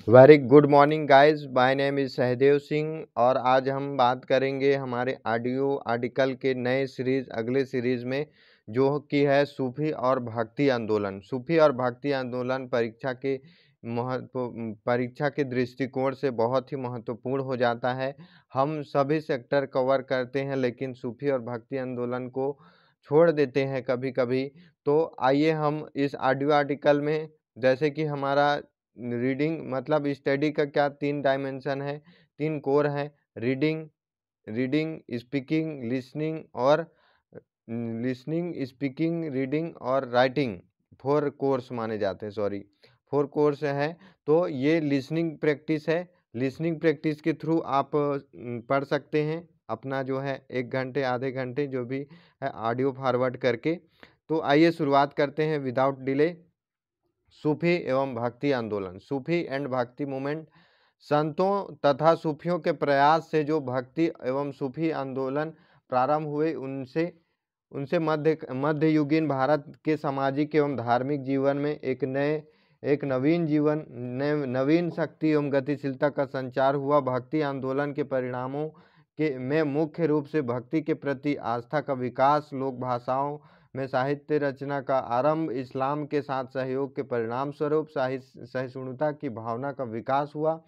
Very good morning guys, my name is Sahdev Singh और आज हम बात करेंगे हमारे ऑडियो आर्टिकल के नए सीरीज़ अगले सीरीज़ में, जो कि है सूफी और भक्ति आंदोलन। सूफी और भक्ति आंदोलन परीक्षा के दृष्टिकोण से बहुत ही महत्वपूर्ण हो जाता है। हम सभी सेक्टर कवर करते हैं लेकिन सूफी और भक्ति आंदोलन को छोड़ देते हैं कभी कभी। तो आइए हम इस ऑडियो आर्टिकल में, जैसे कि हमारा रीडिंग मतलब स्टडी का क्या 3 डायमेंशन है, 3 कोर हैं। Reading reading speaking listening speaking reading और राइटिंग। 4 कोर्स माने जाते हैं, 4 कोर्स हैं। तो ये लिसनिंग प्रैक्टिस है। लिसनिंग प्रैक्टिस के थ्रू आप पढ़ सकते हैं अपना जो है 1 घंटे आधे घंटे जो भी है ऑडियो फॉरवर्ड करके। तो आइए शुरुआत करते हैं विदाउट डिले। सूफी एवं भक्ति आंदोलन। सूफी एंड भक्ति मूवमेंट। संतों तथा सूफियों के प्रयास से जो भक्ति एवं सूफी आंदोलन प्रारंभ हुए, उनसे उनसे मध्ययुगीन भारत के सामाजिक एवं धार्मिक जीवन में एक नवीन शक्ति एवं गतिशीलता का संचार हुआ। भक्ति आंदोलन के परिणामों के में मुख्य रूप से भक्ति के प्रति आस्था का विकास, लोक भाषाओं में साहित्य रचना का आरंभ, इस्लाम के साथ सहयोग के परिणाम स्वरूप सहिष्णुता की भावना का विकास हुआ,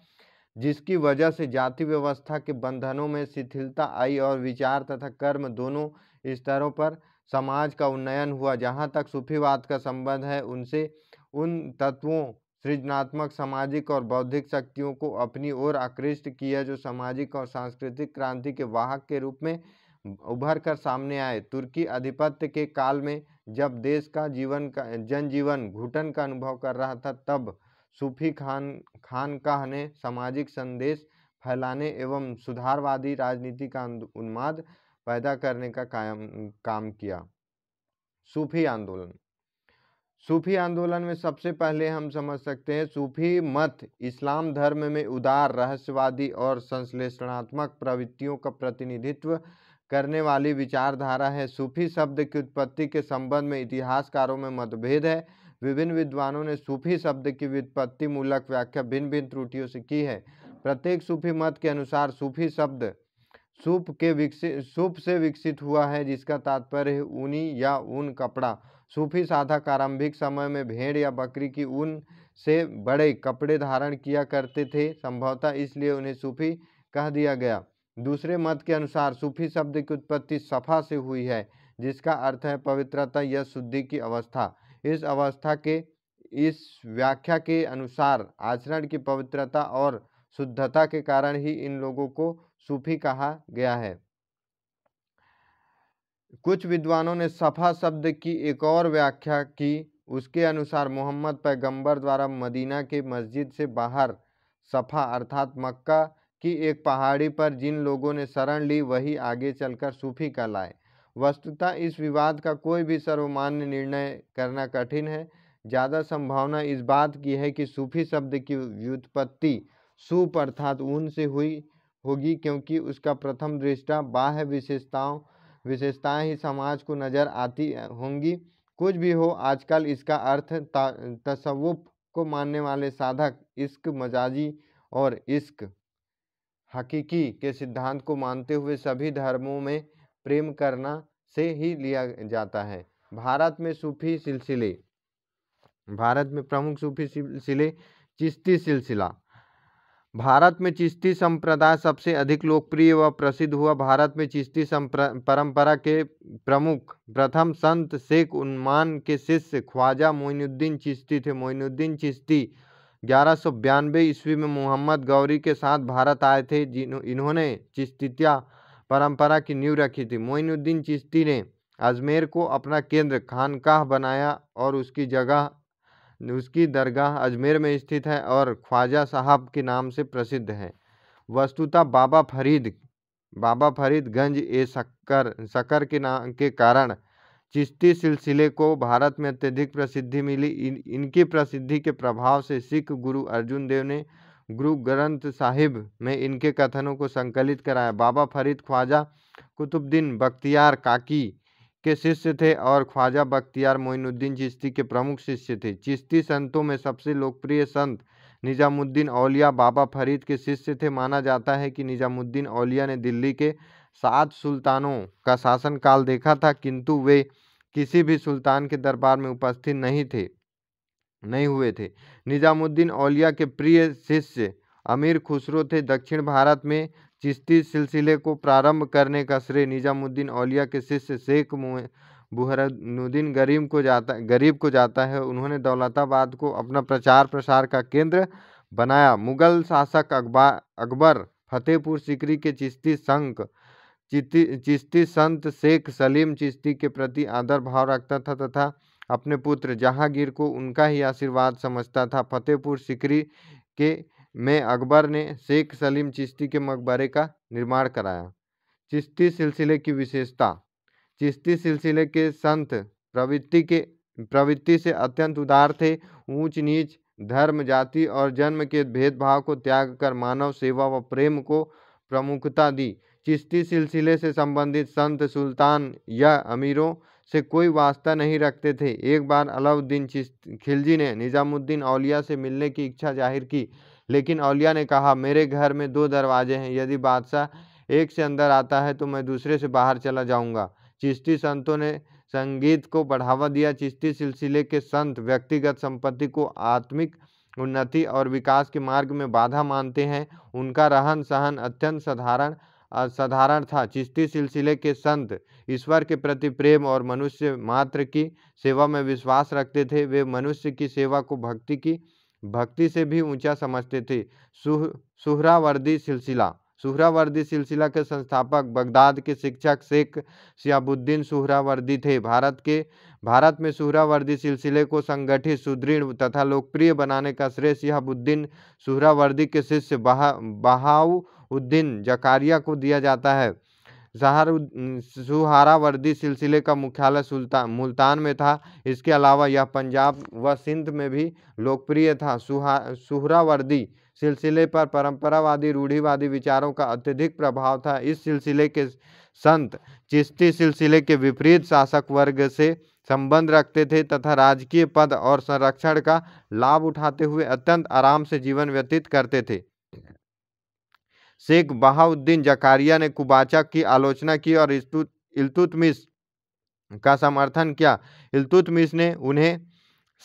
जिसकी वजह से जाति व्यवस्था के बंधनों में शिथिलता आई और विचार तथा कर्म दोनों स्तरों पर समाज का उन्नयन हुआ। जहाँ तक सूफीवाद का संबंध है, उनसे उन तत्वों सृजनात्मक सामाजिक और बौद्धिक शक्तियों को अपनी ओर आकृष्ट किया जो सामाजिक और सांस्कृतिक क्रांति के वाहक के रूप में उभर कर सामने आए। तुर्की आधिपत्य के काल में जब देश का जनजीवन घुटन का अनुभव कर रहा था, तब सूफी खानकाह ने सामाजिक संदेश फैलाने एवं सुधारवादी राजनीति का उन्माद पैदा करने का काम किया। सूफी आंदोलन। सूफी आंदोलन में सबसे पहले हम समझ सकते हैं, सूफी मत इस्लाम धर्म में उदार, रहस्यवादी और संश्लेषणात्मक प्रवृत्तियों का प्रतिनिधित्व करने वाली विचारधारा है। सूफी शब्द की उत्पत्ति के संबंध में इतिहासकारों में मतभेद है। विभिन्न विद्वानों ने सूफी शब्द की व्युत्पत्ति मूलक व्याख्या भिन्न भिन्न त्रुटियों से की है। प्रत्येक सूफी मत के अनुसार सूफी शब्द सूप से विकसित हुआ है, जिसका तात्पर्य है ऊनी या ऊन कपड़ा। सूफी साधक आरंभिक समय में भेड़ या बकरी की ऊन से बड़े कपड़े धारण किया करते थे, संभवतः इसलिए उन्हें सूफी कह दिया गया। दूसरे मत के अनुसार सूफी शब्द की उत्पत्ति सफा से हुई है, जिसका अर्थ है पवित्रता या शुद्धि की अवस्था। इस व्याख्या के अनुसार आचरण की पवित्रता और शुद्धता के कारण ही इन लोगों को सूफी कहा गया है। कुछ विद्वानों ने सफा शब्द की एक और व्याख्या की। उसके अनुसार मोहम्मद पैगंबर द्वारा मदीना के मस्जिद से बाहर सफा अर्थात मक्का की एक पहाड़ी पर जिन लोगों ने शरण ली, वही आगे चलकर सूफी कहलाए। वस्तुतः इस विवाद का कोई भी सर्वमान्य निर्णय करना कठिन है। ज़्यादा संभावना इस बात की है कि सूफी शब्द की व्युत्पत्ति सूप अर्थात ऊन से हुई होगी, क्योंकि उसका प्रथम दृष्टा बाह्य विशेषताएं ही समाज को नजर आती होंगी। कुछ भी हो, आजकल इसका अर्थ तसव्वुफ को मानने वाले साधक इश्क मजाजी और इश्क हकीकी के सिद्धांत को मानते हुए सभी धर्मों में प्रेम करना से ही लिया जाता है। भारत में प्रमुख सूफी सिलसिले। चिश्ती सिलसिला। भारत में चिश्ती संप्रदाय सबसे अधिक लोकप्रिय व प्रसिद्ध हुआ। भारत में चिश्ती परंपरा के प्रथम संत शेख उन्मान के शिष्य ख्वाजा मोइनुद्दीन चिश्ती थे। मोइनुद्दीन चिश्ती 1192 ईस्वी में मोहम्मद गौरी के साथ भारत आए थे। इन्होंने चिश्तिया परंपरा की नींव रखी थी। मोइनुद्दीन चिश्ती ने अजमेर को अपना केंद्र खानकाह बनाया और उसकी दरगाह अजमेर में स्थित है और ख्वाजा साहब के नाम से प्रसिद्ध है। वस्तुतः बाबा फरीद गंज शक्कर के कारण चिश्ती सिलसिले को भारत में अत्यधिक प्रसिद्धि मिली। इनकी प्रसिद्धि के प्रभाव से सिख गुरु अर्जुन देव ने गुरु ग्रंथ साहिब में इनके कथनों को संकलित कराया। बाबा फरीद ख्वाजा कुतुबुद्दीन बख्तियार काकी के शिष्य थे और ख्वाजा बख्तियार मोइनुद्दीन चिश्ती के प्रमुख शिष्य थे। चिश्ती संतों में सबसे लोकप्रिय संत निजामुद्दीन औलिया बाबा फरीद के शिष्य थे। माना जाता है कि निजामुद्दीन औलिया ने दिल्ली के 7 सुल्तानों का शासनकाल देखा था, किंतु वे किसी भी सुल्तान के दरबार में उपस्थित नहीं हुए थे। निजामुद्दीन औलिया के प्रिय शिष्य अमीर खुसरो थे। दक्षिण भारत में चिश्ती सिलसिले को प्रारंभ करने का श्रेय निजामुद्दीन औलिया के शिष्य शेख बुरहानुद्दीन गरीब को जाता है। उन्होंने दौलताबाद को अपना प्रचार प्रसार का केंद्र बनाया। मुगल शासक अकबर फतेहपुर सीकरी के चिश्ती संत शेख सलीम चिश्ती के प्रति आदर भाव रखता था तथा अपने पुत्र जहांगीर को उनका ही आशीर्वाद समझता था। फतेहपुर सीकरी के में अकबर ने शेख सलीम चिश्ती के मकबरे का निर्माण कराया। चिश्ती सिलसिले की विशेषता। चिश्ती सिलसिले के संत प्रवृत्ति से अत्यंत उदार थे। ऊंच नीच, धर्म, जाति और जन्म के भेदभाव को त्याग कर मानव सेवा व प्रेम को प्रमुखता दी। चिश्ती सिलसिले से संबंधित संत सुल्तान या अमीरों से कोई वास्ता नहीं रखते थे। एक बार अलाउद्दीन खिलजी ने निजामुद्दीन औलिया से मिलने की इच्छा जाहिर की, लेकिन औलिया ने कहा, मेरे घर में 2 दरवाजे हैं, यदि बादशाह एक से अंदर आता है तो मैं दूसरे से बाहर चला जाऊंगा। चिश्ती संतों ने संगीत को बढ़ावा दिया। चिश्ती सिलसिले के संत व्यक्तिगत संपत्ति को आत्मिक उन्नति और विकास के मार्ग में बाधा मानते हैं। उनका रहन सहन अत्यंत साधारण था। चिश्ती सिलसिले के संत ईश्वर के प्रति प्रेम और मनुष्य मात्र की सेवा में विश्वास रखते थे। वे मनुष्य की सेवा को भक्ति से भी ऊंचा समझते थे। सुहरावर्दी सिलसिला के संस्थापक बगदाद के शिक्षक शेख शिहाबुद्दीन सुहरावर्दी थे। भारत में सुहरावर्दी सिलसिले को संगठित, सुदृढ़ तथा लोकप्रिय बनाने का श्रेय शिहाबुद्दीन सुहरावर्दी के शिष्य बहाउद्दीन जकारिया को दिया जाता है। सुहरावर्दी सिलसिले का मुख्यालय मुल्तान में था। इसके अलावा यह पंजाब व सिंध में भी लोकप्रिय था। सुहरावर्दी सिलसिले पर परंपरावादी रूढ़िवादी विचारों का अत्यधिक प्रभाव था। इस सिलसिले के संत चिश्ती सिलसिले के विपरीत शासक वर्ग से संबंध रखते थे तथा राजकीय पद और संरक्षण का लाभ उठाते हुए अत्यंत आराम से जीवन व्यतीत करते थे। शेख बहाउद्दीन जकारिया ने कुबाचा की आलोचना की और इल्तुतमिश का समर्थन किया। इल्तुतमिश ने उन्हें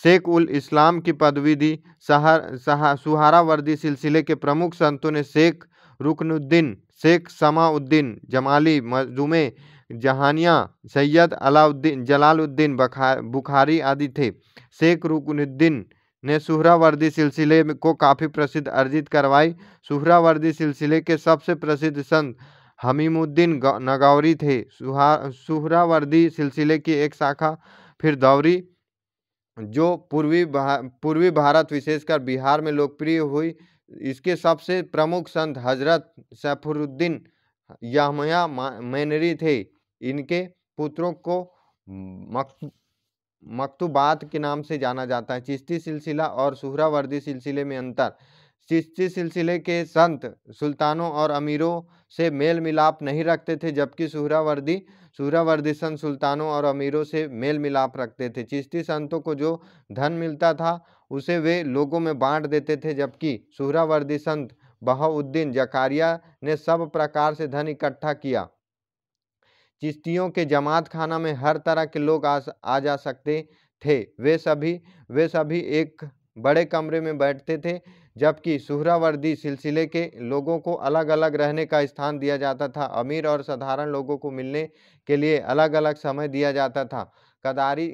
शेख उल इस्लाम की पदवी दी। सुहरावर्दी सिलसिले के प्रमुख संतों ने शेख रुकनुद्दीन, शेख समाउद्दीन जमाली, मजूमे जहानिया, सैयद जलालुद्दीन बुखारी आदि थे। शेख रुकनुद्दीन ने सुहरावर्दी सिलसिले को काफ़ी प्रसिद्ध अर्जित करवाई। सुहरावर्दी सिलसिले के सबसे प्रसिद्ध संत हमीमुद्दीन नगौरी थे। सुहरावर्दी सिलसिले की एक शाखा फिर दौरी जो पूर्वी भारत विशेषकर बिहार में लोकप्रिय हुई। इसके सबसे प्रमुख संत हजरत सैफुरुद्दीन याहया मैनरी थे। इनके पुत्रों को मकतूबात के नाम से जाना जाता है। चिश्ती सिलसिला और सुहरावर्दी सिलसिले में अंतर। चिश्ती सिलसिले के संत सुल्तानों और अमीरों से मेल मिलाप नहीं रखते थे, जबकि सुहरावर्दी संत सुल्तानों और अमीरों से मेल मिलाप रखते थे। चिश्ती संतों को जो धन मिलता था उसे वे लोगों में बांट देते थे, जबकि सुहरावर्दी संत बहाउद्दीन जकारिया ने सब प्रकार से धन इकट्ठा किया। चिश्तियों के जमात खाना में हर तरह के लोग आ जा सकते थे। वे सभी एक बड़े कमरे में बैठते थे, जबकि सुहरावर्दी सिलसिले के लोगों को अलग अलग रहने का स्थान दिया जाता था। अमीर और साधारण लोगों को मिलने के लिए अलग अलग समय दिया जाता था। कादरी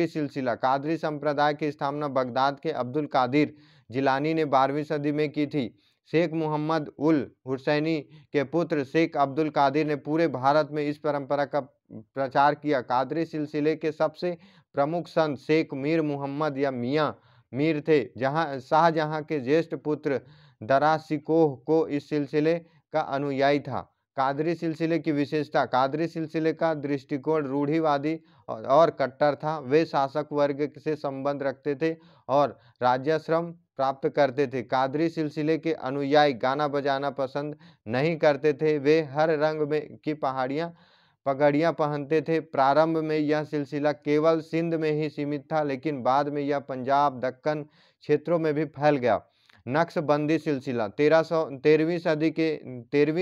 सिलसिला। कादरी संप्रदाय की स्थापना बगदाद के अब्दुल कादिर जिलानी ने 12वीं सदी में की थी। शेख मोहम्मद उल हुसैनी के पुत्र शेख अब्दुल कादिर ने पूरे भारत में इस परंपरा का प्रचार किया। कादरी सिलसिले के सबसे प्रमुख संत शेख मीर मोहम्मद या मियाँ मीर थे। शाहजहां के ज्येष्ठ पुत्र दरा सिकोह को इस सिलसिले का अनुयायी था। कादरी सिलसिले की विशेषता। कादरी सिलसिले का दृष्टिकोण रूढ़िवादी और कट्टर था। वे शासक वर्ग से संबंध रखते थे और राज्याश्रम प्राप्त करते थे। कादरी सिलसिले के अनुयायी गाना बजाना पसंद नहीं करते थे। वे हर रंग में की पगड़ियाँ पहनते थे। प्रारंभ में यह सिलसिला केवल सिंध में ही सीमित था, लेकिन बाद में यह पंजाब, दक्कन क्षेत्रों में भी फैल गया। नक्शबंदी सिलसिला 13वीं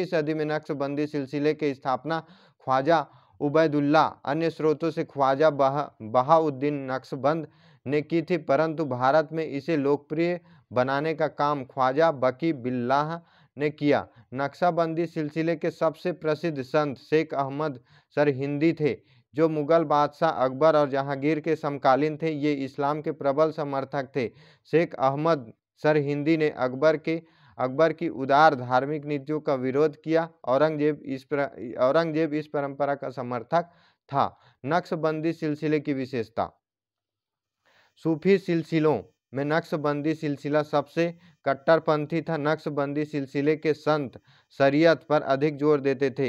सदी में नक्शबंदी सिलसिले की स्थापना ख्वाजा उबैदुल्ला, अन्य स्रोतों से ख्वाजा बहाउद्दीन नक्शबंद ने की थी, परंतु भारत में इसे लोकप्रिय बनाने का काम ख्वाजा बकी बिल्लाह ने किया। नक्शबंदी सिलसिले के सबसे प्रसिद्ध संत शेख अहमद सरहिंदी थे, जो मुगल बादशाह अकबर और जहांगीर के समकालीन थे। ये इस्लाम के प्रबल समर्थक थे। शेख अहमद सरहिंदी ने अकबर की उदार धार्मिक नीतियों का विरोध किया। औरंगजेब इस परंपरा का समर्थक था। नक्शबंदी सिलसिले की विशेषता। सूफी सिलसिलों में नक्शबंदी सिलसिला सबसे कट्टरपंथी था। नक्शबंदी सिलसिले के संत शरीयत पर अधिक जोर देते थे।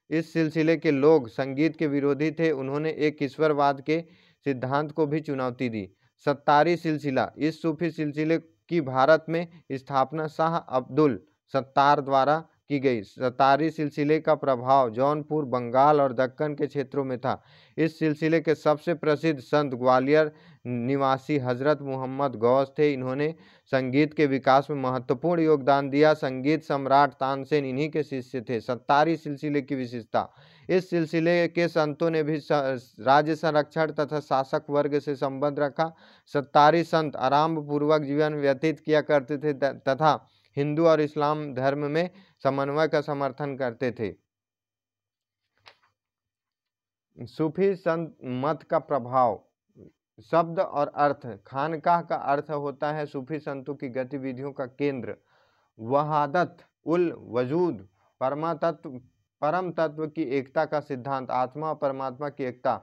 इस सिलसिले के लोग संगीत के विरोधी थे। उन्होंने एक ईश्वरवाद के सिद्धांत को भी चुनौती दी। सत्तारी सिलसिला। इस सूफी सिलसिले की भारत में स्थापना शाह अब्दुल सत्तार द्वारा की गई। सत्तारी सिलसिले का प्रभाव जौनपुर, बंगाल और दक्कन के क्षेत्रों में था। इस सिलसिले के सबसे प्रसिद्ध संत ग्वालियर निवासी हजरत मोहम्मद गौस थे। इन्होंने संगीत के विकास में महत्वपूर्ण योगदान दिया। संगीत सम्राट तानसेन इन्हीं के शिष्य थे। सत्तारी सिलसिले की विशेषता। इस सिलसिले के संतों ने भी राज्य संरक्षण तथा शासक वर्ग से संबंध रखा। सत्तारी संत आराम पूर्वक जीवन व्यतीत किया करते थे तथा हिंदू और इस्लाम धर्म में समन्वय का समर्थन करते थे। सूफी संत मत का प्रभाव। शब्द और अर्थ। खानकाह का अर्थ होता है सूफी संतों की गतिविधियों का केंद्र। वहादत उल वजूद, परम तत्व की एकता का सिद्धांत, आत्मा और परमात्मा की एकता।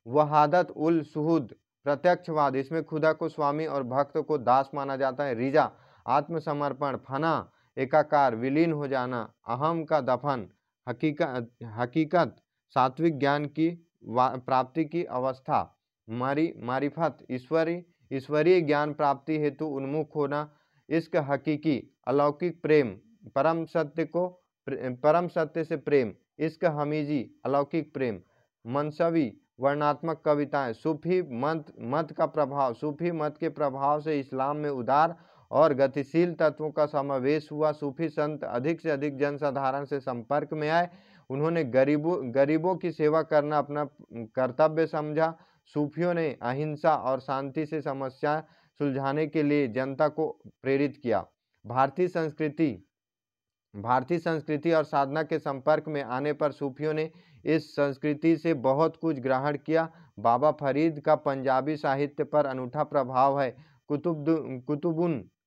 वहादत उल शुहूद, प्रत्यक्षवाद, इसमें खुदा को स्वामी और भक्त को दास माना जाता है। रिजा, आत्मसमर्पण। फना, एकाकार, विलीन हो जाना। अहम का दफन, हकीकत, सात्विक ज्ञान की प्राप्ति की अवस्था। मारिफत, ईश्वरीय ज्ञान प्राप्ति हेतु उन्मुख होना। इश्क, हकीकी, अलौकिक प्रेम, परम सत्य से प्रेम। इश्क हमीजी, अलौकिक प्रेम। मनसवी, वर्णात्मक कविताएं। सूफी मत का प्रभाव। सूफी मत के प्रभाव से इस्लाम में उदार और गतिशील तत्वों का समावेश हुआ। सूफी संत अधिक से अधिक जनसाधारण से संपर्क में आए। उन्होंने गरीबों की सेवा करना अपना कर्तव्य समझा। सूफियों ने अहिंसा और शांति से समस्या सुलझाने के लिए जनता को प्रेरित किया। भारतीय संस्कृति और साधना के संपर्क में आने पर सूफियों ने इस संस्कृति से बहुत कुछ ग्रहण किया। बाबा फरीद का पंजाबी साहित्य पर अनूठा प्रभाव है।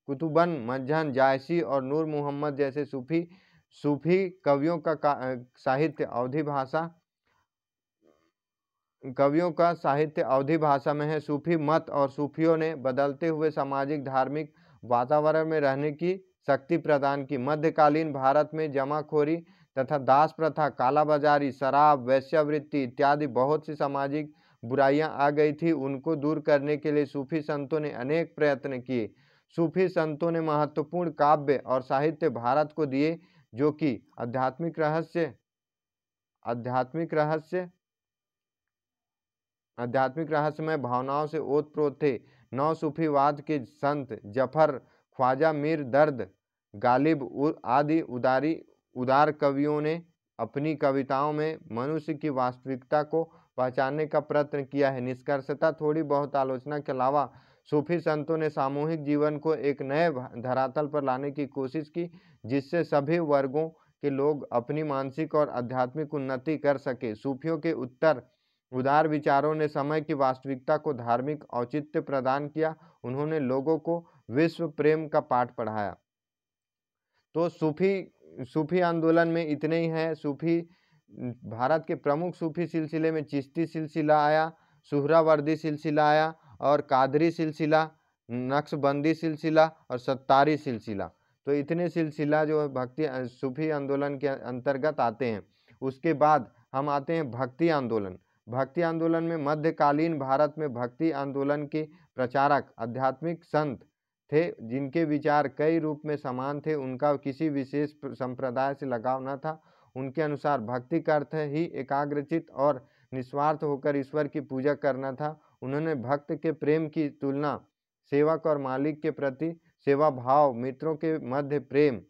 कुतुबन मजहन, जायसी और नूर मोहम्मद जैसे सूफी कवियों का साहित्य अवधी भाषा में है। सूफी मत और सूफियों ने बदलते हुए सामाजिक धार्मिक वातावरण में रहने की शक्ति प्रदान की। मध्यकालीन भारत में जमाखोरी तथा दास प्रथा, कालाबाजारी, शराब, वेश्यावृत्ति इत्यादि बहुत सी सामाजिक बुराइयां आ गई थी। उनको दूर करने के लिए सूफी संतों ने अनेक प्रयत्न किए। सूफी संतों ने महत्वपूर्ण काव्य और साहित्य भारत को दिए, जो कि आध्यात्मिक रहस्यमय भावनाओं से ओतप्रोत थे। नौ सूफीवाद के संत जफर, ख्वाजा मीर दर्द गालिब आदि उदार कवियों ने अपनी कविताओं में मनुष्य की वास्तविकता को पहचानने का प्रयत्न किया है। निष्कर्षतः थोड़ी बहुत आलोचना के अलावा सूफी संतों ने सामूहिक जीवन को एक नए धरातल पर लाने की कोशिश की, जिससे सभी वर्गों के लोग अपनी मानसिक और आध्यात्मिक उन्नति कर सके। सूफियों के उदार विचारों ने समय की वास्तविकता को धार्मिक औचित्य प्रदान किया। उन्होंने लोगों को विश्व प्रेम का पाठ पढ़ाया। तो सूफी आंदोलन में इतने ही हैं। भारत के प्रमुख सूफी सिलसिले में चिश्ती सिलसिला आया, सुहरावर्दी सिलसिला आया और कादरी सिलसिला, नक्शबंदी सिलसिला और सत्तारी सिलसिला। तो इतने सिलसिला जो भक्ति सूफी आंदोलन के अंतर्गत आते हैं। उसके बाद हम आते हैं भक्ति आंदोलन। भक्ति आंदोलन में मध्यकालीन भारत में भक्ति आंदोलन के प्रचारक आध्यात्मिक संत थे, जिनके विचार कई रूप में समान थे। उनका किसी विशेष संप्रदाय से लगाव न था। उनके अनुसार भक्ति का अर्थ ही एकाग्रचित और निस्वार्थ होकर ईश्वर की पूजा करना था। उन्होंने भक्त के प्रेम की तुलना सेवक और मालिक के प्रति सेवा भाव, मित्रों के मध्य प्रेम,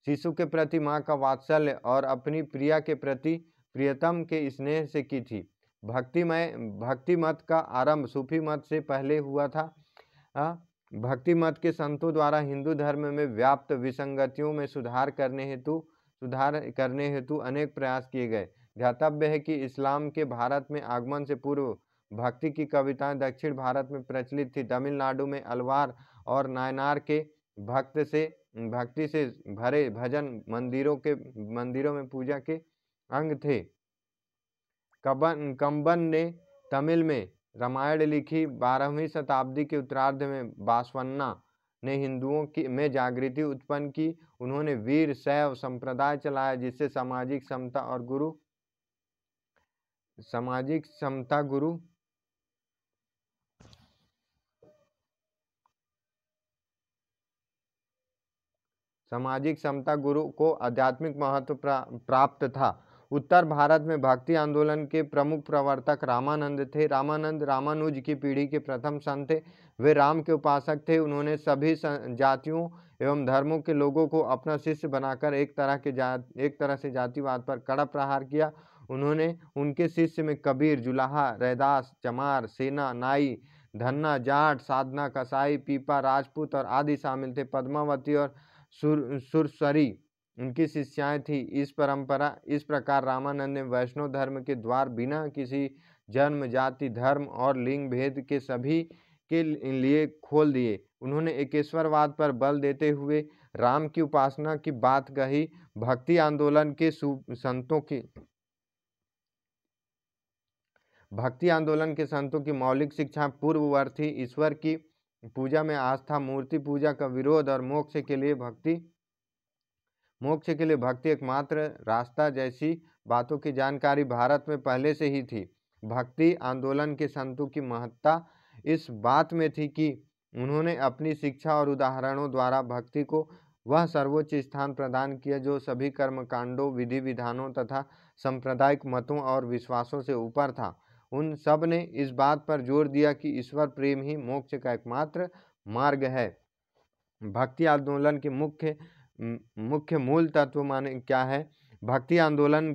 शिशु के प्रति माँ का वात्सल्य और अपनी प्रिया के प्रति प्रियतम के स्नेह से की थी। भक्ति मत का आरंभ सूफी मत से पहले हुआ था। भक्ति मत के संतों द्वारा हिंदू धर्म में व्याप्त विसंगतियों में सुधार करने हेतु अनेक प्रयास किए गए। ध्यातव्य है कि इस्लाम के भारत में आगमन से पूर्व भक्ति की कविताएं दक्षिण भारत में प्रचलित थी। तमिलनाडु में अलवार और नायनार के भक्ति से भरे भजन मंदिरों में पूजा के अंग थे। कंबन ने तमिल में रामायण लिखी। 12वीं शताब्दी के उत्तरार्ध में बासवन्ना ने हिंदुओं में जागृति उत्पन्न की। उन्होंने वीर शैव संप्रदाय चलाया, जिससे सामाजिक समता गुरु को आध्यात्मिक महत्व प्राप्त था। उत्तर भारत में भक्ति आंदोलन के प्रमुख प्रवर्तक रामानंद थे। रामानंद रामानुज की पीढ़ी के प्रथम संत थे। वे राम के उपासक थे। उन्होंने सभी जातियों एवं धर्मों के लोगों को अपना शिष्य बनाकर एक तरह से जातिवाद पर कड़ा प्रहार किया। उन्होंने उनके शिष्य में कबीर, जुलाहा, रैदास, चमार, सेना, नाई, धन्ना, जाट, साधना, कसाई, पीपा, राजपूत और आदि शामिल थे। पद्मावती और सुरसरी उनकी शिष्याएं थी। इस प्रकार रामानंद ने वैष्णव धर्म के द्वार बिना किसी जन्म, जाति, धर्म और लिंग भेद के सभी के लिए खोल दिए। उन्होंने एकेश्वरवाद पर बल देते हुए राम की उपासना की बात कही। भक्ति आंदोलन के संतों की मौलिक शिक्षा पूर्ववर्त थी। ईश्वर की पूजा में आस्था, मूर्ति पूजा का विरोध और मोक्ष के लिए भक्ति एकमात्र रास्ता जैसी बातों की जानकारी भारत में पहले से ही थी। भक्ति आंदोलन के संतों की महत्ता इस बात में थी कि उन्होंने अपनी शिक्षा और उदाहरणों द्वारा भक्ति को वह सर्वोच्च स्थान प्रदान किया जो सभी कर्मकांडों, विधि विधानों तथा सांप्रदायिक मतों और विश्वासों से ऊपर था। उन सब ने इस बात पर जोर दिया कि ईश्वर प्रेम ही मोक्ष का एकमात्र मार्ग है। भक्ति आंदोलन के मुख्य मूल तत्व माने क्या है? भक्ति आंदोलन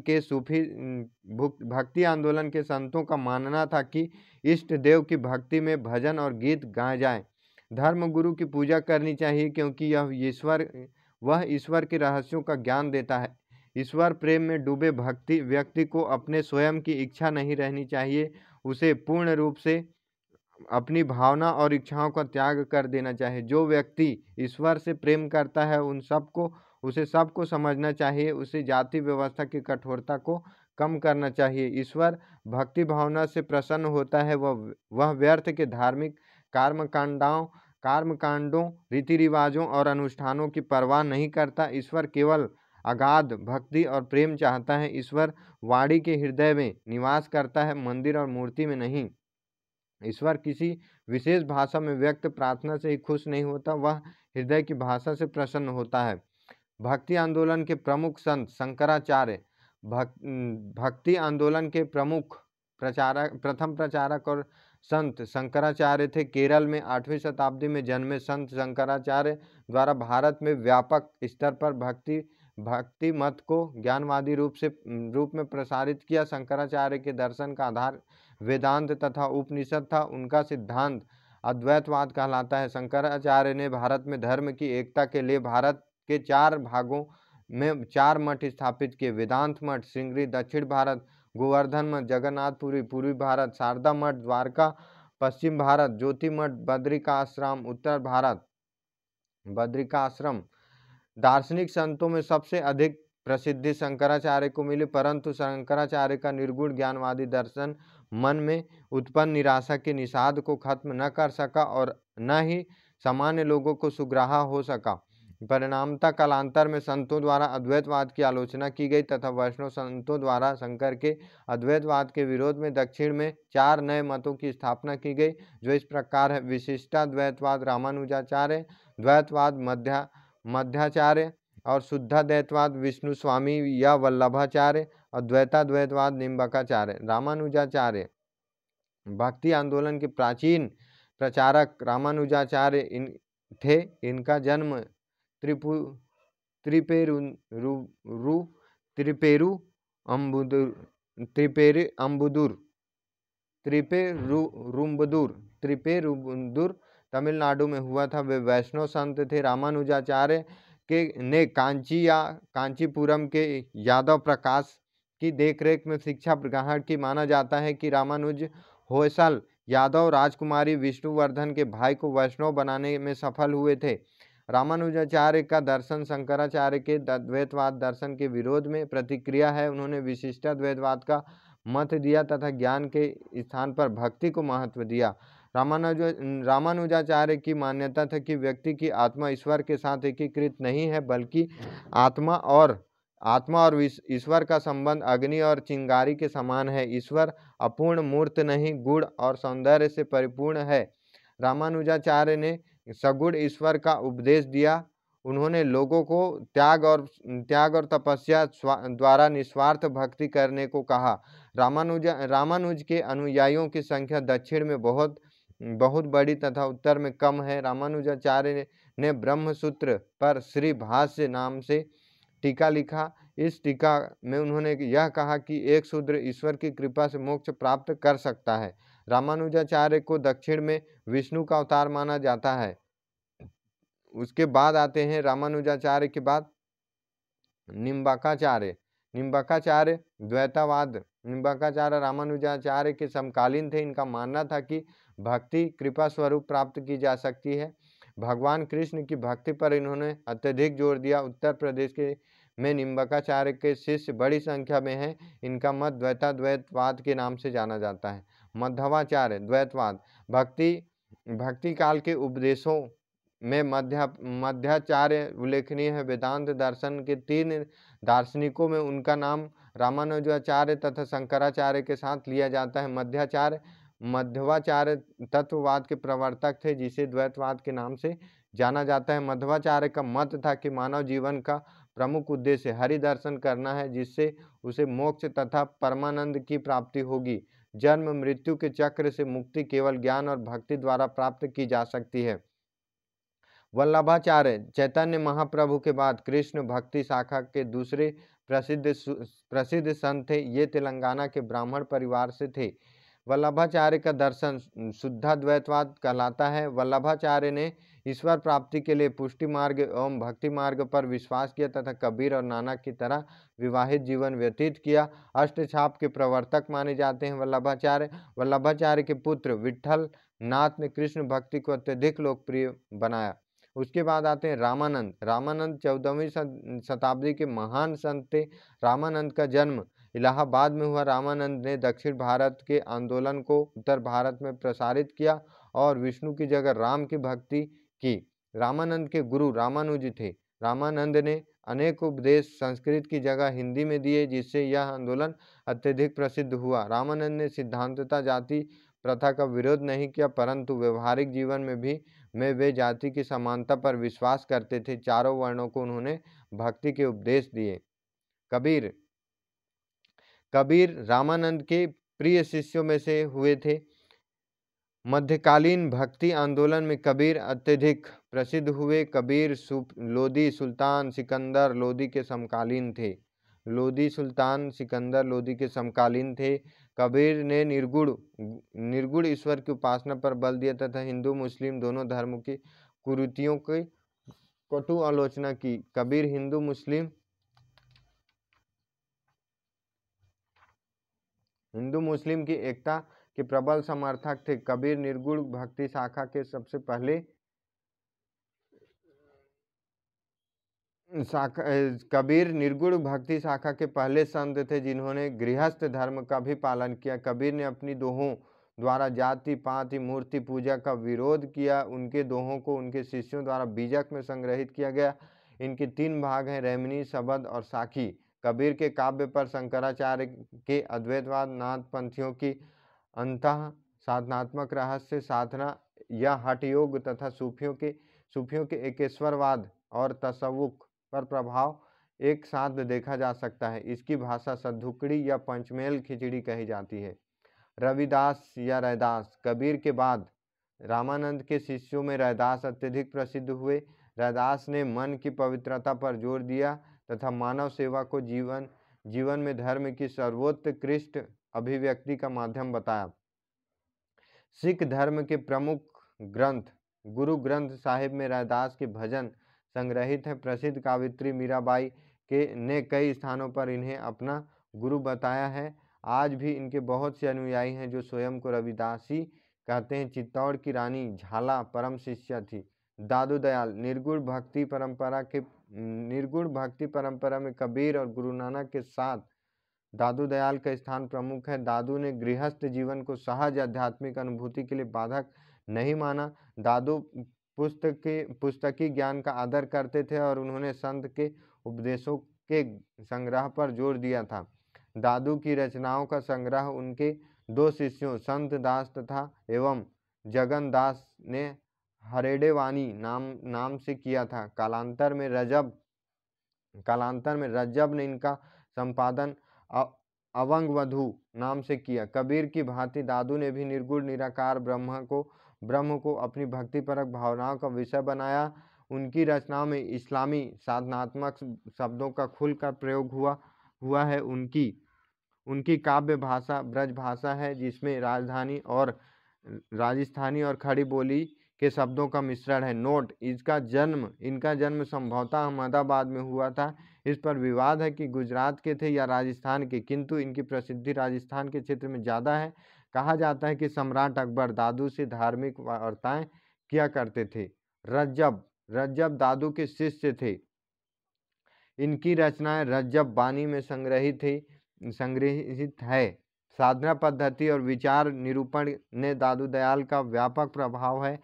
के संतों का मानना था कि इष्ट देव की भक्ति में भजन और गीत गाए जाएं। धर्म गुरु की पूजा करनी चाहिए, क्योंकि वह ईश्वर के रहस्यों का ज्ञान देता है। ईश्वर प्रेम में डूबे व्यक्ति को अपने स्वयं की इच्छा नहीं रहनी चाहिए। उसे पूर्ण रूप से अपनी भावना और इच्छाओं का त्याग कर देना चाहिए। जो व्यक्ति ईश्वर से प्रेम करता है उसे सबको समझना चाहिए। उसे जाति व्यवस्था की कठोरता को कम करना चाहिए। ईश्वर भक्ति भावना से प्रसन्न होता है। वह व्यर्थ के धार्मिक कर्मकांडों, रीति रिवाजों और अनुष्ठानों की परवाह नहीं करता। ईश्वर केवल अगाध भक्ति और प्रेम चाहता है। ईश्वर वाणी के हृदय में निवास करता है, मंदिर और मूर्ति में नहीं। ईश्वर किसी विशेष भाषा में व्यक्त प्रार्थना से ही खुश नहीं होता, वह हृदय की भाषा से प्रसन्न होता है। भक्ति आंदोलन के प्रमुख संत शंकराचार्य भक्ति आंदोलन के प्रथम प्रचारक और संत शंकराचार्य थे। केरल में 8वीं शताब्दी में जन्मे संत शंकराचार्य द्वारा भारत में व्यापक स्तर पर भक्ति मत को ज्ञानवादी रूप में प्रसारित किया। शंकराचार्य के दर्शन का आधार वेदांत तथा उपनिषद था। उनका सिद्धांत अद्वैतवाद कहलाता है। शंकराचार्य ने भारत में धर्म की एकता के लिए भारत के 4 भागों में 4 मठ स्थापित किए। वेदांत मठ श्रृंगेरी दक्षिण भारत, गोवर्धन मठ जगन्नाथपुरी पूर्वी भारत, शारदा मठ द्वारका पश्चिम भारत, ज्योति मठ बद्रिकाश्रम उत्तर भारत। बद्रिकाश्रम दार्शनिक संतों में सबसे अधिक प्रसिद्धि शंकराचार्य को मिली, परंतु शंकराचार्य का निर्गुण ज्ञानवादी दर्शन मन में उत्पन्न निराशा के निषाद को खत्म न कर सका और न ही सामान्य लोगों को सुग्राह्य हो सका। परिणामतः कालांतर में संतों द्वारा अद्वैतवाद की आलोचना की गई तथा वैष्णव संतों द्वारा शंकर के अद्वैतवाद के विरोध में दक्षिण में 4 नए मतों की स्थापना की गई, जो इस प्रकार है: विशिष्टाद्वैतवाद रामानुजाचार्य, द्वैतवाद मध्याचार्य, और शुद्धाद्वैतवाद विष्णु स्वामी या वल्लभाचार्य और द्वैताद्वैतवाद निम्बकाचार्य। रामानुजाचार्य भक्ति आंदोलन के प्राचीन प्रचारक रामानुजाचार्य थे। इनका जन्म त्रिपु त्रिपेरु त्रिपेरु अम्बुदुर त्रिपेरुम्बदूर तमिलनाडु में हुआ था। वे वैष्णव संत थे। रामानुजाचार्य के ने कांचीपुरम के यादव प्रकाश की देखरेख में शिक्षा ग्रहण की। माना जाता है कि रामानुज होयसल यादव राजकुमारी विष्णुवर्धन के भाई को वैष्णव बनाने में सफल हुए थे। रामानुजाचार्य का दर्शन शंकराचार्य के द्वैतवाद दर्शन के विरोध में प्रतिक्रिया है। उन्होंने विशिष्टाद्वैतवाद का मत दिया तथा ज्ञान के स्थान पर भक्ति को महत्व दिया। रामानुजाचार्य की मान्यता था कि व्यक्ति की आत्मा ईश्वर के साथ एकीकृत नहीं है, बल्कि आत्मा और ईश्वर का संबंध अग्नि और चिंगारी के समान है। ईश्वर अपूर्ण मूर्त नहीं, गुण और सौंदर्य से परिपूर्ण है। रामानुजाचार्य ने सगुण ईश्वर का उपदेश दिया। उन्होंने लोगों को त्याग और तपस्या द्वारा निस्वार्थ भक्ति करने को कहा। रामानुज के अनुयायियों की संख्या दक्षिण में बहुत बड़ी तथा उत्तर में कम है। रामानुजाचार्य ने ब्रह्मसूत्र पर श्री भाष्य नाम से टीका लिखा। इस टीका में उन्होंने यह कहा कि एक शूद्र ईश्वर की कृपा से मोक्ष प्राप्त कर सकता है। रामानुजाचार्य को दक्षिण में विष्णु का अवतार माना जाता है। उसके बाद आते हैं रामानुजाचार्य के बाद निम्बकाचार्य द्वैतावाद। निम्बकाचार्य रामानुजाचार्य के समकालीन थे। इनका मानना था कि भक्ति कृपा स्वरूप प्राप्त की जा सकती है। भगवान कृष्ण की भक्ति पर इन्होंने अत्यधिक जोर दिया। उत्तर प्रदेश में निम्बकाचार्य के शिष्य बड़ी संख्या में हैं। इनका मत द्वैताद्वैतवाद के नाम से जाना जाता है। मध्वाचार्य द्वैतवाद भक्ति काल के उपदेशों में मध्वाचार्य उल्लेखनीय है। वेदांत दर्शन के 3 दार्शनिकों में उनका नाम रामानुजाचार्य तथा शंकराचार्य के साथ लिया जाता है। मध्वाचार्य तत्ववाद के प्रवर्तक थे, जिसे द्वैतवाद के नाम से जाना जाता है। मध्वाचार्य का मत था कि मानव जीवन का प्रमुख उद्देश्य हरि दर्शन करना है, जिससे उसे मोक्ष तथा परमानंद की प्राप्ति होगी। जन्म मृत्यु के चक्र से मुक्ति केवल ज्ञान और भक्ति द्वारा प्राप्त की जा सकती है। वल्लभाचार्य चैतन्य महाप्रभु के बाद कृष्ण भक्ति शाखा के दूसरे प्रसिद्ध संत थे। ये तेलंगाना के ब्राह्मण परिवार से थे। वल्लभाचार्य का दर्शन शुद्धाद्वैतवाद कहलाता है। वल्लभाचार्य ने ईश्वर प्राप्ति के लिए पुष्टि मार्ग एवं भक्ति मार्ग पर विश्वास किया तथा कबीर और नानक की तरह विवाहित जीवन व्यतीत किया। अष्टछाप के प्रवर्तक माने जाते हैं वल्लभाचार्य के पुत्र विठल नाथ ने कृष्ण भक्ति को अत्यधिक लोकप्रिय बनाया। उसके बाद आते हैं रामानंद 14वीं शताब्दी के महान संत थे। रामानंद का जन्म इलाहाबाद में हुआ। रामानंद ने दक्षिण भारत के आंदोलन को उत्तर भारत में प्रसारित किया और विष्णु की जगह राम की भक्ति की। रामानंद के गुरु रामानुज थे। रामानंद ने अनेक उपदेश संस्कृत की जगह हिंदी में दिए, जिससे यह आंदोलन अत्यधिक प्रसिद्ध हुआ। रामानंद ने सिद्धांततः जाति प्रथा का विरोध नहीं किया, परंतु व्यवहारिक जीवन में वे जाति की समानता पर विश्वास करते थे। चारों वर्णों को उन्होंने भक्ति के उपदेश दिए। कबीर रामानंद के प्रिय शिष्यों में से हुए थे। मध्यकालीन भक्ति आंदोलन में कबीर अत्यधिक प्रसिद्ध हुए। कबीर लोदी सुल्तान सिकंदर लोदी के समकालीन थे। कबीर ने निर्गुण ईश्वर की उपासना पर बल दिया तथा हिंदू मुस्लिम दोनों धर्मों की कुरीतियों की कटु आलोचना की। कबीर हिंदू मुस्लिम की एकता के प्रबल समर्थक थे। कबीर निर्गुण भक्ति शाखा के पहले संत थे, जिन्होंने गृहस्थ धर्म का भी पालन किया। कबीर ने अपनी दोहों द्वारा जाति पाति मूर्ति पूजा का विरोध किया। उनके दोहों को उनके शिष्यों द्वारा बीजक में संग्रहित किया गया। इनके 3 भाग हैं, रैमनी, शबद और साखी। कबीर के काव्य पर शंकराचार्य के अद्वैतवाद, नाथपंथियों की अंतः साधनात्मक रहस्य साधना या हठ योग तथा सूफियों के एकेश्वरवाद और तसव्वुफ पर प्रभाव एक साथ देखा जा सकता है। इसकी भाषा सद्धुकड़ी या पंचमेल खिचड़ी कही जाती है। रविदास या रैदास, कबीर के बाद रामानंद के शिष्यों में रैदास अत्यधिक प्रसिद्ध हुए। रैदास ने मन की पवित्रता पर जोर दिया तथा मानव सेवा को जीवन में धर्म की सर्वोत्कृष्ट अभिव्यक्ति का माध्यम बताया। सिख धर्म के प्रमुख ग्रंथ गुरु ग्रंथ साहिब में रैदास के भजन संग्रहित हैं। प्रसिद्ध कावित्री मीराबाई ने कई स्थानों पर इन्हें अपना गुरु बताया है। आज भी इनके बहुत से अनुयायी हैं जो स्वयं को रविदासी कहते हैं। चित्तौड़ की रानी झाला परम शिष्या थी। दादू दयाल, निर्गुण भक्ति परंपरा में कबीर और गुरु नानक के साथ दादू दयाल का स्थान प्रमुख है। दादू ने गृहस्थ जीवन को सहज आध्यात्मिक अनुभूति के लिए बाधक नहीं माना। दादू पुस्तकी ज्ञान का आदर करते थे और उन्होंने संत के उपदेशों के संग्रह पर जोर दिया था। दादू की रचनाओं का संग्रह उनके दो शिष्यों संत दास तथा एवं जगन दास ने हरेडेवानी नाम से किया था। कालांतर में रज्जब ने इनका संपादन अवंगवधु नाम से किया। कबीर की भांति दादू ने भी निर्गुण निराकार ब्रह्म को अपनी भक्तिपरक भावनाओं का विषय बनाया। उनकी रचनाओं में इस्लामी साधनात्मक शब्दों का खुलकर प्रयोग हुआ है। उनकी काव्य भाषा ब्रज भाषा है, जिसमें राजस्थानी और खड़ी बोली के शब्दों का मिश्रण है। नोट, इनका जन्म संभवतः अहमदाबाद में हुआ था। इस पर विवाद है कि गुजरात के थे या राजस्थान के, किंतु इनकी प्रसिद्धि राजस्थान के क्षेत्र में ज़्यादा है। कहा जाता है कि सम्राट अकबर दादू से धार्मिक वार्ताएं किया करते थे। रज्जब दादू के शिष्य थे। इनकी रचनाएं रज्जब बानी में संग्रहित है। साधना पद्धति और विचार निरूपण ने दादू दयाल का व्यापक प्रभाव है।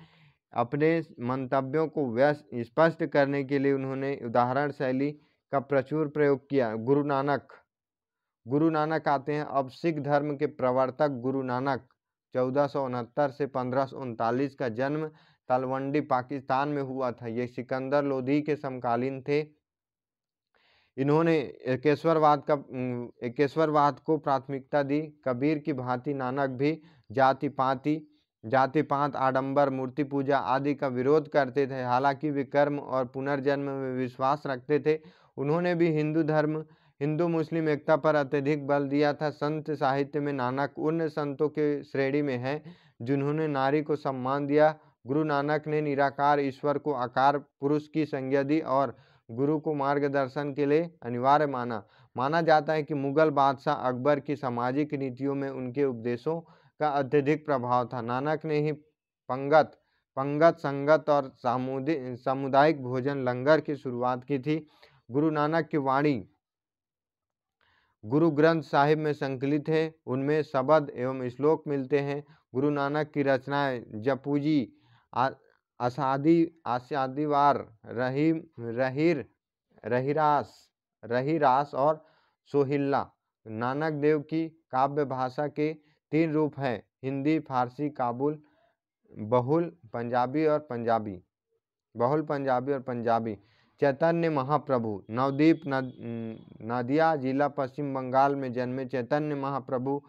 अपने मंतव्यों को स्पष्ट करने के लिए उन्होंने उदाहरण शैली का प्रचुर प्रयोग किया। गुरु नानक आते हैं। अब सिख धर्म के प्रवर्तक गुरु नानक 1469 से 1539 का जन्म तलवंडी पाकिस्तान में हुआ था। ये सिकंदर लोधी के समकालीन थे। इन्होंने एकेश्वरवाद को प्राथमिकता दी। कबीर की भांति नानक भी जाति पात आडंबर मूर्ति पूजा आदि का विरोध करते थे। हालांकि वे कर्म और पुनर्जन्म में विश्वास रखते थे। उन्होंने भी हिंदू मुस्लिम एकता पर अत्यधिक बल दिया था। संत साहित्य में नानक उन संतों के श्रेणी में है जिन्होंने नारी को सम्मान दिया। गुरु नानक ने निराकार ईश्वर को आकार पुरुष की संज्ञा दी और गुरु को मार्गदर्शन के लिए अनिवार्य माना जाता है कि मुगल बादशाह अकबर की सामाजिक नीतियों में उनके उपदेशों का अत्यधिक प्रभाव था। नानक ने ही पंगत संगत और सामुदायिक भोजन लंगर की शुरुआत की थी। गुरु नानक की वाणी गुरु ग्रंथ साहिब में संकलित है। उनमें शब्द एवं श्लोक मिलते हैं। गुरु नानक की रचनाएं जपूजी, आसादीवार, रहीरास और सोहिल्ला। नानक देव की काव्य भाषा के 3 रूप हैं, हिंदी, फारसी, बहुल पंजाबी और पंजाबी। चैतन्य महाप्रभु नवदीप नदिया जिला पश्चिम बंगाल में जन्मे चैतन्य महाप्रभु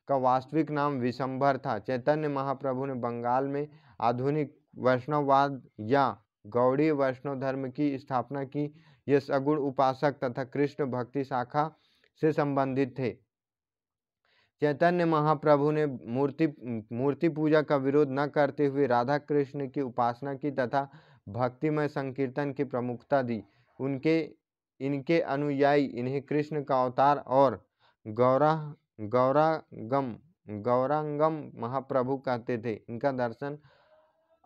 का वास्तविक नाम विशंभर था। चैतन्य महाप्रभु ने बंगाल में आधुनिक वैष्णववाद या गौड़ीय वैष्णव धर्म की स्थापना की। ये सगुण उपासक तथा कृष्ण भक्ति शाखा से संबंधित थे। चैतन्य महाप्रभु ने मूर्ति पूजा का विरोध न करते हुए राधा कृष्ण की उपासना की तथा भक्तिमय संकीर्तन की प्रमुखता दी। इनके अनुयायी इन्हें कृष्ण का अवतार और गौरांगम महाप्रभु कहते थे। इनका दर्शन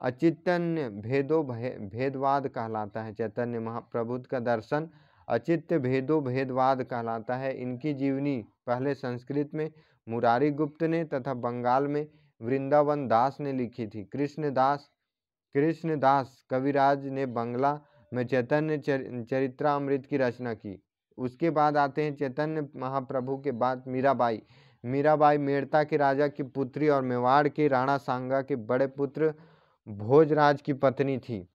अचित्तन्य भेदवाद कहलाता है। चैतन्य महाप्रभु का दर्शन अचित्य भेदवाद कहलाता है। इनकी जीवनी पहले संस्कृत में मुरारी गुप्त ने तथा बंगाल में वृंदावन दास ने लिखी थी। कृष्णदास कविराज ने बंगला में चैतन्य चरित्रामृत की रचना की। उसके बाद आते हैं चैतन्य महाप्रभु के बाद मीराबाई मेड़ता के राजा की पुत्री और मेवाड़ के राणा सांगा के बड़े पुत्र भोजराज की पत्नी थी।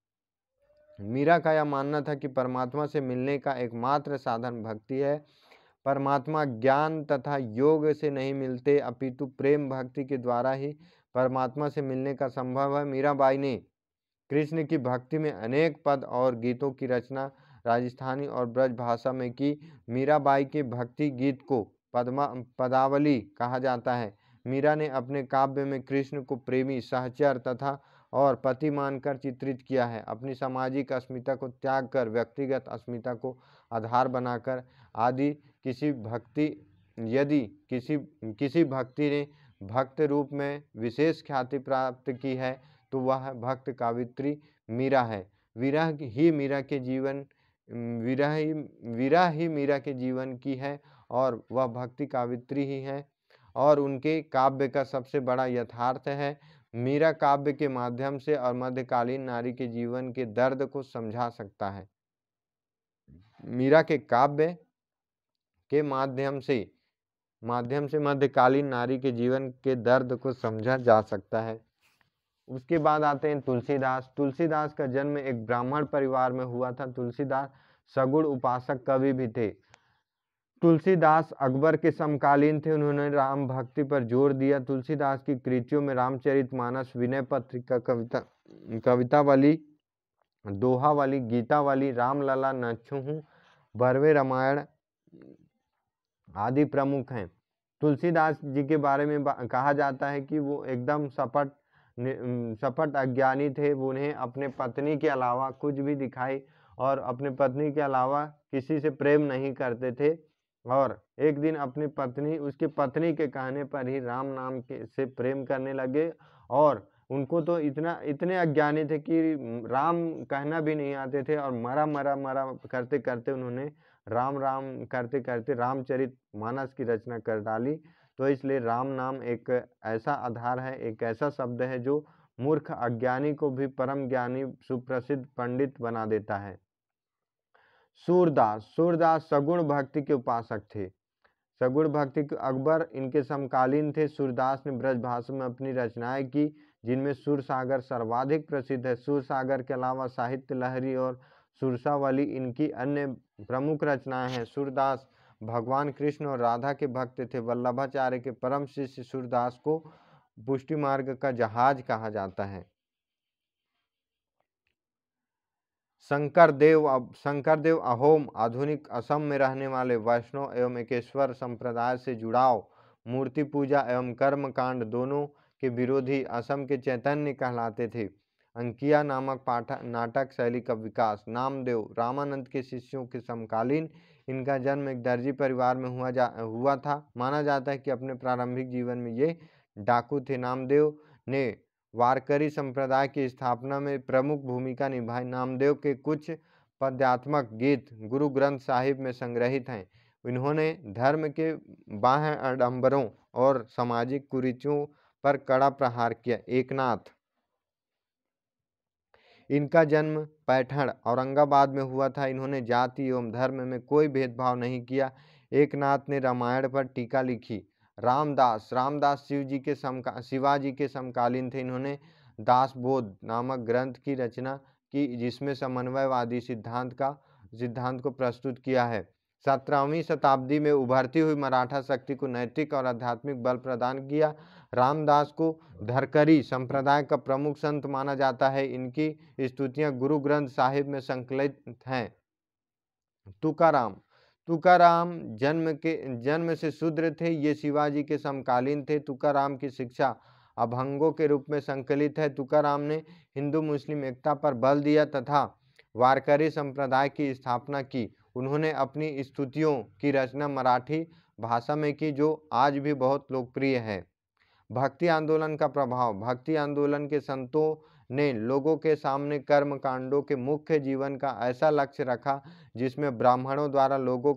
मीरा का यह मानना था कि परमात्मा से मिलने का एकमात्र साधन भक्ति है। परमात्मा ज्ञान तथा योग से नहीं मिलते, अपितु प्रेम भक्ति के द्वारा ही परमात्मा से मिलने का संभव है। मीराबाई ने कृष्ण की भक्ति में अनेक पद और गीतों की रचना राजस्थानी और ब्रज भाषा में की। मीराबाई के भक्ति गीत को पदावली कहा जाता है। मीरा ने अपने काव्य में कृष्ण को प्रेमी, सहचर तथा और पति मानकर चित्रित किया है। अपनी सामाजिक अस्मिता को त्याग कर व्यक्तिगत अस्मिता को आधार बनाकर आदि किसी भक्ति यदि किसी भक्ति ने भक्त रूप में विशेष ख्याति प्राप्त की है तो वह भक्त कावित्री मीरा है। विरह ही मीरा के जीवन विरह ही मीरा के जीवन की है और वह भक्ति कावित्री ही है और उनके काव्य का सबसे बड़ा यथार्थ है। मीरा काव्य के माध्यम से और मध्यकालीन नारी के जीवन के दर्द को समझा सकता है। मीरा के काव्य के माध्यम से मध्यकालीन नारी के जीवन के दर्द को समझा जा सकता है। उसके बाद आते हैं तुलसीदास। तुलसीदास का जन्म एक ब्राह्मण परिवार में हुआ था। तुलसीदास सगुण उपासक कवि भी थे। तुलसीदास अकबर के समकालीन थे। उन्होंने राम भक्ति पर जोर दिया। तुलसीदास की कृतियों में रामचरितमानस, विनय पत्रिका, कविता वाली, दोहा वाली, गीता वाली, रामलला, नच्छूहू, बरवे रामायण आदि प्रमुख हैं। तुलसीदास जी के बारे में कहा जाता है कि वो एकदम सपट अज्ञानी थे। वो उन्हें अपने पत्नी के अलावा कुछ भी दिखाई और अपने पत्नी के अलावा किसी से प्रेम नहीं करते थे और एक दिन अपनी पत्नी उसके पत्नी के कहने पर ही राम नाम के से प्रेम करने लगे और उनको तो इतने अज्ञानी थे कि राम कहना भी नहीं आते थे और मरा मरा मरा करते करते उन्होंने राम राम करते करते रामचरित मानस की रचना कर डाली। तो इसलिए राम नाम एक ऐसा आधार है, एक ऐसा शब्द है जो मूर्ख अज्ञानी को भी परम ज्ञानी सुप्रसिद्ध पंडित बना देता है। सूरदास सगुण भक्ति के उपासक थे। सगुण भक्ति के अकबर इनके समकालीन थे। सूरदास ने ब्रजभाषा में अपनी रचनाएं की जिनमें सूरसागर सर्वाधिक प्रसिद्ध है। सूरसागर के अलावा साहित्य लहरी और सुरसावली इनकी अन्य प्रमुख रचनाएं हैं। सूरदास भगवान कृष्ण और राधा के भक्त थे। वल्लभाचार्य के परम शिष्य सूरदास को पुष्टि मार्ग का जहाज कहा जाता है। शंकरदेव अहोम आधुनिक असम में रहने वाले वैष्णव एवं एकेश्वर संप्रदाय से जुड़ाव, मूर्ति पूजा एवं कर्म कांड दोनों के विरोधी असम के चैतन्य कहलाते थे। अंकिया नामक नाटक शैली का विकास, नामदेव रामानंद के शिष्यों के समकालीन। इनका जन्म एक दर्जी परिवार में हुआ था। माना जाता है कि अपने प्रारंभिक जीवन में ये डाकू थे। नामदेव ने वारकरी संप्रदाय की स्थापना में प्रमुख भूमिका निभाई। नामदेव के कुछ पद्यात्मक गीत गुरु ग्रंथ साहिब में संग्रहित हैं। इन्होंने धर्म के बाह्य आडंबरों और सामाजिक कुरीतियों पर कड़ा प्रहार किया। एकनाथ, इनका जन्म पैठण औरंगाबाद में हुआ था। इन्होंने जाति एवं धर्म में कोई भेदभाव नहीं किया। एकनाथ ने रामायण पर टीका लिखी। रामदास शिवाजी के समकालीन थे। इन्होंने दासबोध नामक ग्रंथ की रचना की जिसमें समन्वयवादी सिद्धांत को प्रस्तुत किया है। 17वीं शताब्दी में उभरती हुई मराठा शक्ति को नैतिक और आध्यात्मिक बल प्रदान किया। रामदास को धरकरी संप्रदाय का प्रमुख संत माना जाता है। इनकी स्तुतियां गुरु ग्रंथ साहिब में संकलित हैं। तुकाराम जन्म से शूद्र थे। ये शिवाजी के समकालीन थे। तुकाराम की शिक्षा अभंगों के रूप में संकलित है। तुकाराम ने हिंदू मुस्लिम एकता पर बल दिया तथा वारकरी संप्रदाय की स्थापना की। उन्होंने अपनी स्तुतियों की रचना मराठी भाषा में की जो आज भी बहुत लोकप्रिय है। भक्ति आंदोलन का प्रभाव, भक्ति आंदोलन के संतों ने लोगों के सामने कर्म कांडों के मुख्य जीवन का ऐसा लक्ष्य रखा जिसमें ब्राह्मणों द्वारा लोगों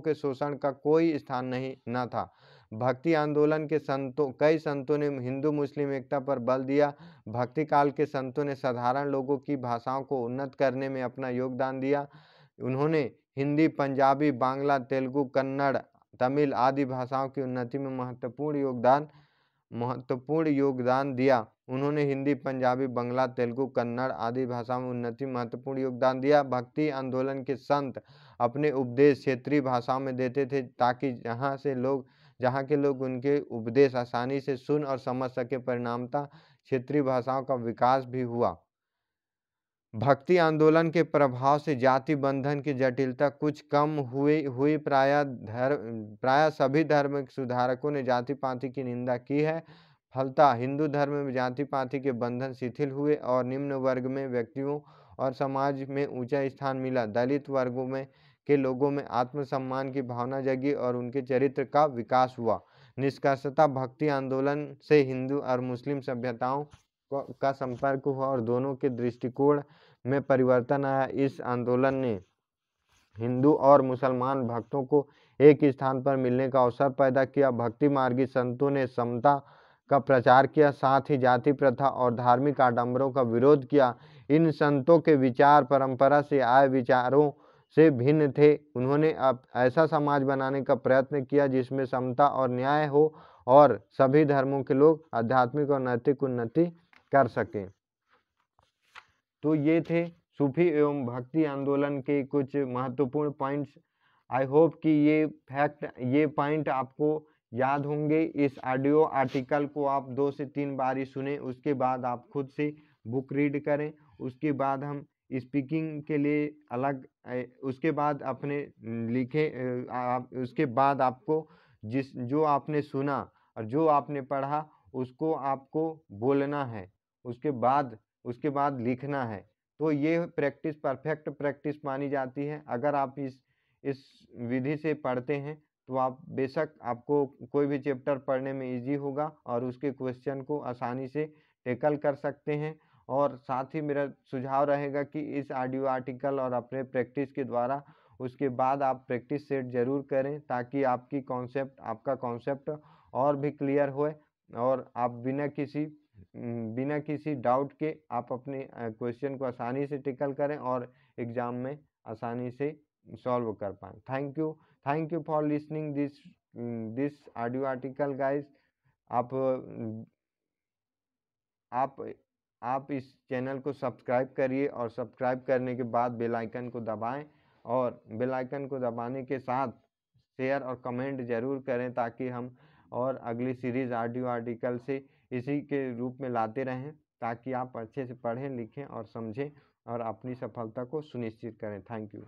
के शोषण का कोई स्थान नहीं न था। भक्ति आंदोलन के कई संतों ने हिंदू मुस्लिम एकता पर बल दिया। भक्ति काल के संतों ने साधारण लोगों की भाषाओं को उन्नत करने में अपना योगदान दिया। उन्होंने हिंदी, पंजाबी, बांग्ला, तेलुगु, कन्नड़, तमिल आदि भाषाओं की उन्नति में महत्वपूर्ण योगदान महत्वपूर्ण योगदान दिया। उन्होंने हिंदी, पंजाबी, बंगला, तेलुगु, कन्नड़ आदि भाषाओं में उन्नति महत्वपूर्ण योगदान दिया। भक्ति आंदोलन के संत अपने उपदेश क्षेत्रीय भाषाओं में देते थे ताकि जहाँ के लोग उनके उपदेश आसानी से सुन और समझ सके। परिणामतः क्षेत्रीय भाषाओं का विकास भी हुआ। भक्ति आंदोलन के प्रभाव से जाति बंधन की जटिलता कुछ कम हुई। प्राय सभी धर्म सुधारकों ने जाति पाति की निंदा की है। फलतः हिंदू धर्म में जाति पाति के बंधन शिथिल हुए और निम्न वर्ग में व्यक्तियों और समाज में ऊंचा स्थान मिला। दलित वर्गों में के लोगों में आत्मसम्मान की भावना जगी और उनके चरित्र का विकास हुआ। निष्कर्षतः भक्ति आंदोलन से हिंदू और मुस्लिम सभ्यताओं का संपर्क हुआ और दोनों के दृष्टिकोण में परिवर्तन आया। इस आंदोलन ने हिंदू और मुसलमान भक्तों को एक स्थान पर मिलने का अवसर पैदा किया। भक्ति मार्गी संतों ने समता का प्रचार किया, साथ ही जाति प्रथा और धार्मिक आडंबरों का विरोध किया। इन संतों के विचार परंपरा से आए विचारों से भिन्न थे। उन्होंने अब ऐसा समाज बनाने का प्रयत्न किया जिसमें समता और न्याय हो और सभी धर्मों के लोग आध्यात्मिक और नैतिक उन्नति कर सकें। तो ये थे सूफी एवं भक्ति आंदोलन के कुछ महत्वपूर्ण पॉइंट्स। आई होप कि ये पॉइंट आपको याद होंगे। इस ऑडियो आर्टिकल को आप 2 से 3 बार सुने, उसके बाद आप खुद से बुक रीड करें। उसके बाद हम स्पीकिंग के लिए अलग उसके बाद अपने लिखे उसके बाद आपको जो आपने सुना और जो आपने पढ़ा उसको आपको बोलना है, उसके बाद लिखना है। तो ये प्रैक्टिस परफेक्ट प्रैक्टिस मानी जाती है। अगर आप इस विधि से पढ़ते हैं तो आप बेशक आपको कोई भी चैप्टर पढ़ने में इजी होगा और उसके क्वेश्चन को आसानी से टैकल कर सकते हैं। और साथ ही मेरा सुझाव रहेगा कि इस ऑडियो आर्टिकल और अपने प्रैक्टिस के द्वारा उसके बाद आप प्रैक्टिस सेट जरूर करें ताकि आपका कॉन्सेप्ट और भी क्लियर होए और आप बिना किसी डाउट के आप अपने क्वेश्चन को आसानी से टैकल करें और एग्जाम में आसानी से सॉल्व कर पाएँ। Thank you for listening this audio article guys. आप इस चैनल को सब्सक्राइब करिए और सब्सक्राइब करने के बाद बेल आइकन को दबाएं और बेल आइकन को दबाने के साथ शेयर और कमेंट जरूर करें ताकि हम और अगली सीरीज ऑडियो आर्टिकल से इसी के रूप में लाते रहें ताकि आप अच्छे से पढ़ें, लिखें और समझें और अपनी सफलता को सुनिश्चित करें। Thank you.